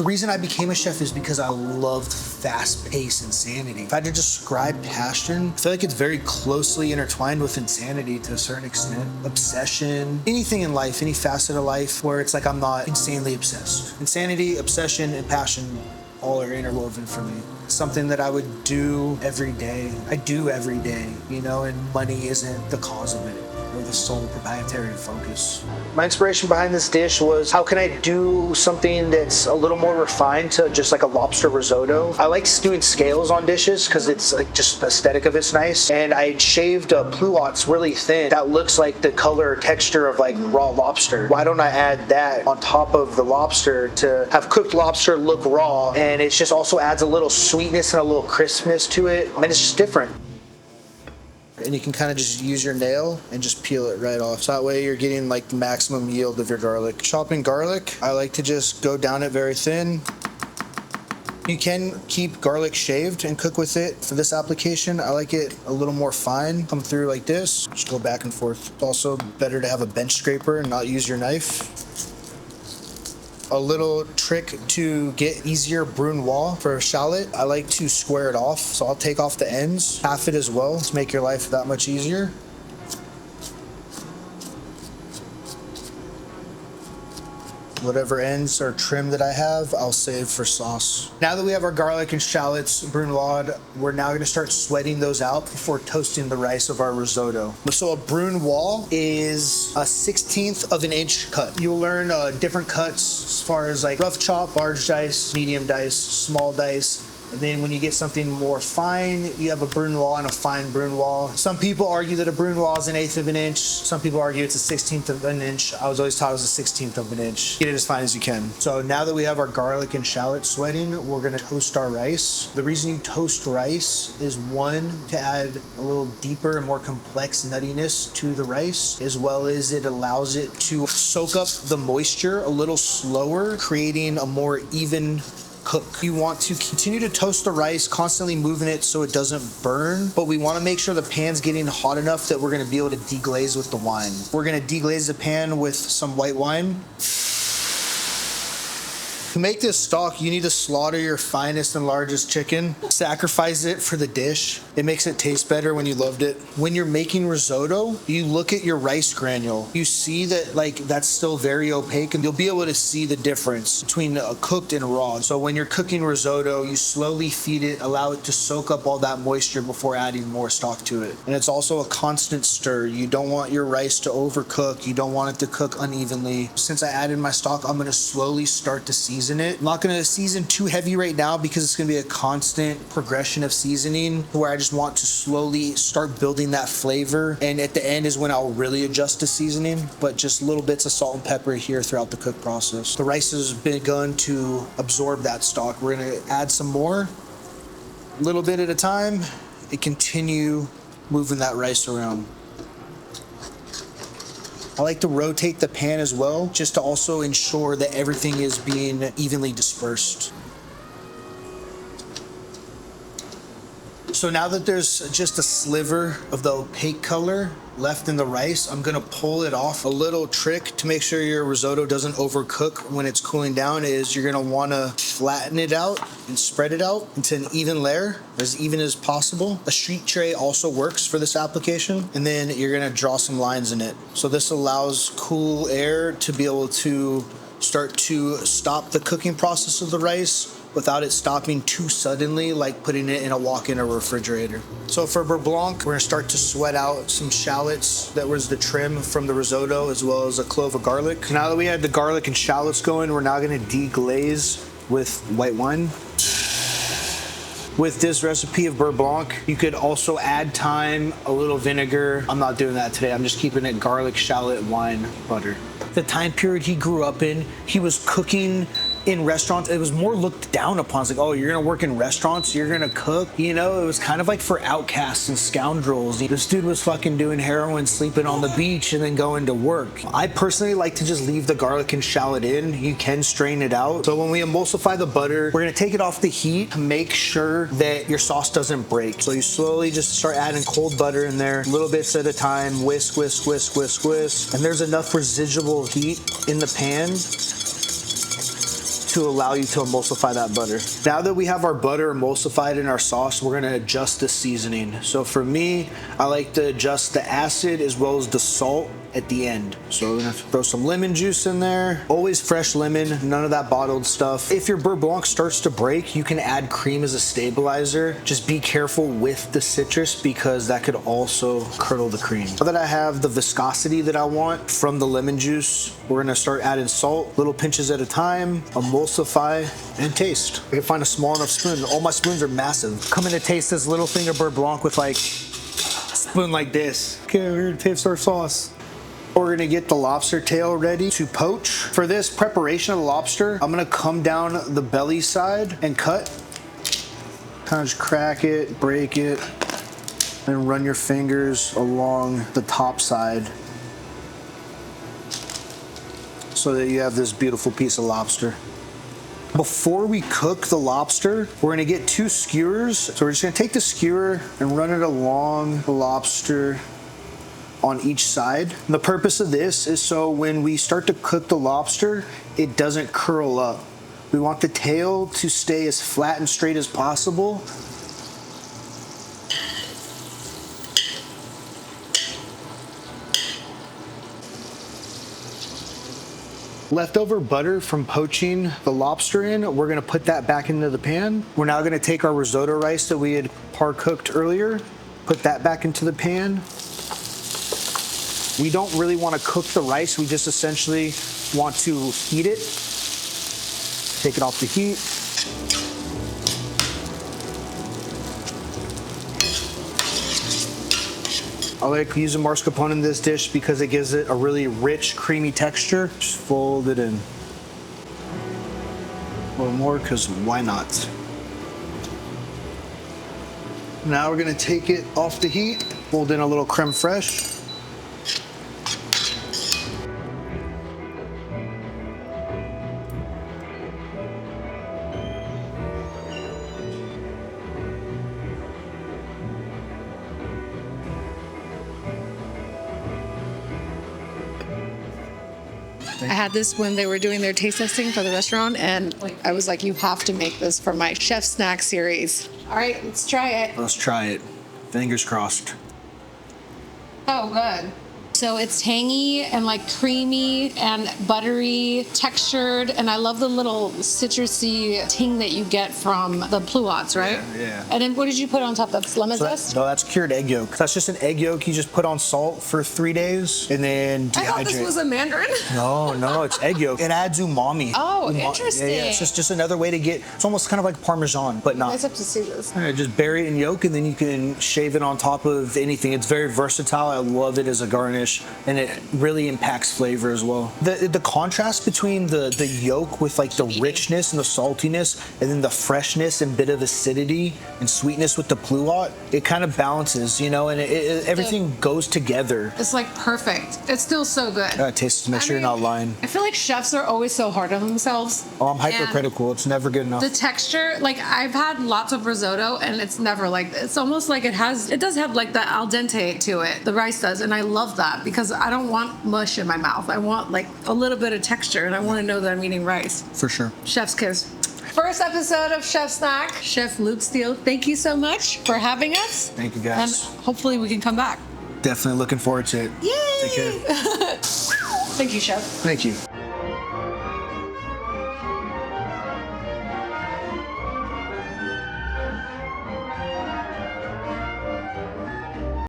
The reason I became a chef is because I loved fast-paced insanity. If I had to describe passion, I feel like it's very closely intertwined with insanity to a certain extent. Obsession, anything in life, any facet of life where it's like I'm not insanely obsessed. Insanity, obsession, and passion all are interwoven for me. Something that I would do every day. I do every day, you know, and money isn't the cause of it or the sole proprietary focus. My inspiration behind this dish was, how can I do something that's a little more refined to just like a lobster risotto? I like doing scales on dishes because it's like just the aesthetic of it's nice. And I shaved pluots really thin that looks like the color texture of like raw lobster. Why don't I add that on top of the lobster to have cooked lobster look raw? And it just also adds a little sweetness and a little crispness to it. And it's just different. And you can kind of just use your nail and just peel it right off. So that way you're getting like the maximum yield of your garlic. Chopping garlic, I like to just go down it very thin. You can keep garlic shaved and cook with it. For this application, I like it a little more fine. Come through like this, just go back and forth. It's also better to have a bench scraper and not use your knife. A little trick to get easier brunoise for a shallot, I like to square it off. So I'll take off the ends, half it as well to make your life that much easier. Whatever ends or trim that I have, I'll save for sauce. Now that we have our garlic and shallots brunoised, we're now gonna start sweating those out before toasting the rice of our risotto. So a brunoise is a 1/16 of an inch cut. You'll learn different cuts as far as like rough chop, large dice, medium dice, small dice. And then when you get something more fine, you have a brunoise and a fine brunoise. Some people argue that a brunoise is 1/8 of an inch. Some people argue it's a 1/16 of an inch. I was always taught it was a 1/16 of an inch. Get it as fine as you can. So now that we have our garlic and shallot sweating, we're gonna toast our rice. The reason you toast rice is, one, to add a little deeper and more complex nuttiness to the rice, as well as it allows it to soak up the moisture a little slower, creating a more even cook. You want to continue to toast the rice, constantly moving it so it doesn't burn, but we want to make sure the pan's getting hot enough that we're going to be able to deglaze with the wine. We're going to deglaze the pan with some white wine. To make this stock, you need to slaughter your finest and largest chicken, sacrifice it for the dish. It makes it taste better when you loved it. When you're making risotto, you look at your rice granule. You see that like that's still very opaque, and you'll be able to see the difference between cooked and raw. So when you're cooking risotto, you slowly feed it, allow it to soak up all that moisture before adding more stock to it. And it's also a constant stir. You don't want your rice to overcook. You don't want it to cook unevenly. Since I added my stock, I'm gonna slowly start to season it. I'm not gonna season too heavy right now because it's gonna be a constant progression of seasoning where I just want to slowly start building that flavor. And at the end is when I'll really adjust the seasoning, but just little bits of salt and pepper here throughout the cook process. The rice has begun to absorb that stock. We're gonna add some more, a little bit at a time, and continue moving that rice around. I like to rotate the pan as well, just to also ensure that everything is being evenly dispersed. So now that there's just a sliver of the opaque color left in the rice, I'm gonna pull it off. A little trick to make sure your risotto doesn't overcook when it's cooling down is you're gonna wanna flatten it out and spread it out into an even layer, as even as possible. A sheet tray also works for this application, and then you're gonna draw some lines in it. So this allows cool air to be able to start to stop the cooking process of the rice without it stopping too suddenly, like putting it in a walk-in or refrigerator. So for beurre blanc, we're gonna start to sweat out some shallots that was the trim from the risotto, as well as a clove of garlic. Now that we had the garlic and shallots going, we're now gonna deglaze with white wine. With this recipe of beurre blanc, you could also add thyme, a little vinegar. I'm not doing that today. I'm just keeping it garlic, shallot, wine, butter. The time period he grew up in, he was cooking in restaurants. It was more looked down upon. It's like, oh, you're gonna work in restaurants, you're gonna cook. You know, it was kind of like for outcasts and scoundrels. This dude was fucking doing heroin, sleeping on the beach, and then going to work. I personally like to just leave the garlic and shallot in. You can strain it out. So when we emulsify the butter, we're gonna take it off the heat to make sure that your sauce doesn't break. So you slowly just start adding cold butter in there, little bits at a time, whisk, whisk, whisk, whisk, whisk. And there's enough residual heat in the pan to allow you to emulsify that butter. Now that we have our butter emulsified in our sauce, we're gonna adjust the seasoning. So for me, I like to adjust the acid as well as the salt at the end. So we're gonna throw some lemon juice in there. Always fresh lemon, none of that bottled stuff. If your beurre blanc starts to break, you can add cream as a stabilizer. Just be careful with the citrus because that could also curdle the cream. Now that I have the viscosity that I want from the lemon juice, we're gonna start adding salt, little pinches at a time, emulsify, and taste. I can find a small enough spoon. All my spoons are massive. Coming to taste this little thing of beurre blanc with like a spoon like this. Okay, we're gonna taste our sauce. We're gonna get the lobster tail ready to poach. For this preparation of the lobster, I'm gonna come down the belly side and cut. Kind of just crack it, break it, and run your fingers along the top side so that you have this beautiful piece of lobster. Before we cook the lobster, we're gonna get 2 skewers. So we're just gonna take the skewer and run it along the lobster on each side. And the purpose of this is so when we start to cook the lobster, it doesn't curl up. We want the tail to stay as flat and straight as possible. Leftover butter from poaching the lobster in, we're gonna put that back into the pan. We're now gonna take our risotto rice that we had par-cooked earlier, put that back into the pan. We don't really want to cook the rice, we just essentially want to heat it. Take it off the heat. I like using mascarpone in this dish because it gives it a really rich, creamy texture. Just fold it in. A little more, because why not? Now we're gonna take it off the heat, fold in a little creme fraiche. I had this when they were doing their taste testing for the restaurant, and I was like, you have to make this for my chef snack series. All right, let's try it. Let's try it. Fingers crossed. Oh, good. So it's tangy and like creamy and buttery, textured, and I love the little citrusy ting that you get from the pluots, right? Yeah. And then what did you put on top? That's lemon zest? No, that's cured egg yolk. That's just an egg yolk you just put on salt for 3 days and then dehydrate. I thought this was a mandarin. No, it's egg yolk. It adds umami. Oh, interesting. Yeah, it's just another way to get, it's almost kind of like Parmesan, but not. You guys have to see this. All right, just bury it in yolk and then you can shave it on top of anything. It's very versatile. I love it as a garnish. And it really impacts flavor as well. The contrast between the yolk with like the richness and the saltiness and then the freshness and bit of acidity and sweetness with the pluot, it kind of balances, you know, and everything goes together. It's like perfect. It's still so good. Taste to make sure you're not lying. I feel like chefs are always so hard on themselves. Oh, I'm hypercritical. It's never good enough. The texture, like I've had lots of risotto and it's never like this. It's almost like it does have like that al dente to it. The rice does, and I love that because I don't want mush in my mouth. I want like a little bit of texture, and I want to know that I'm eating rice. For sure. Chef's kiss. First episode of Chef Snack. Chef Luke Steele, thank you so much for having us. Thank you, guys. And hopefully we can come back. Definitely looking forward to it. Yay! Take care. Thank you, Chef. Thank you.